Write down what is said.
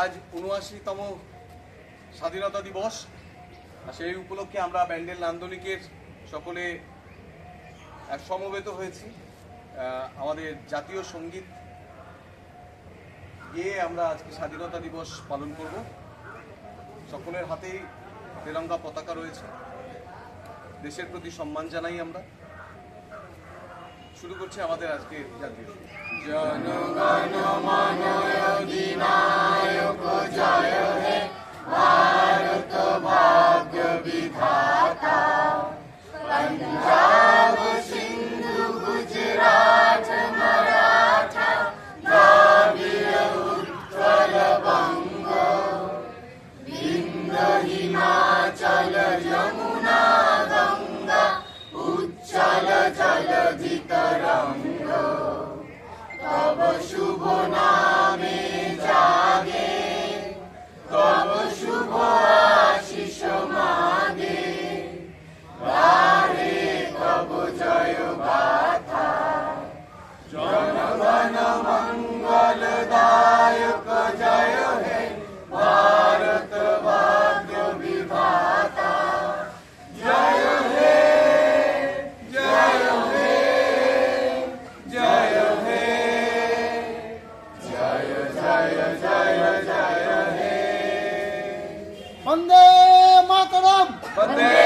আজ ৭৯তম স্বাধীনতা দিবস। সেই উপলক্ষে আমরা ব্যান্ডেল নান্দনিকের সকলে সমবেত হয়েছি। আমাদের জাতীয় সঙ্গীত গেয়ে আমরা আজকে স্বাধীনতা দিবস পালন করব। সকলের হাতেই তেরঙ্গা পতাকা রয়েছে, দেশের প্রতি সম্মান জানাই আমরা। শুরু করছি আমাদের আজকে জাতীয় জনগণ মন অধিনায়ক জয় হে ভারত ভাগ্য বিধাতা, পঞ্জাব সিন্ধু গুজরাট মারাঠা দ্রাবিড় উৎকল বঙ্গ, বিন্ধ্য হিমাচল যমুনা গঙ্গা উচ্চল জলধি তরঙ্গ, তব শুভ নামে জাগে, তব শুভ আশিস মাগে, গাহে তব জয় গাথা। জনগণ মঙ্গল দায়ক জয় হে ভারত ভাগ্য বিধাতা, জয় হে জয় হে জয় হে জয় জয় জয় জয় হে। বন্দে মাতরম। বন্দে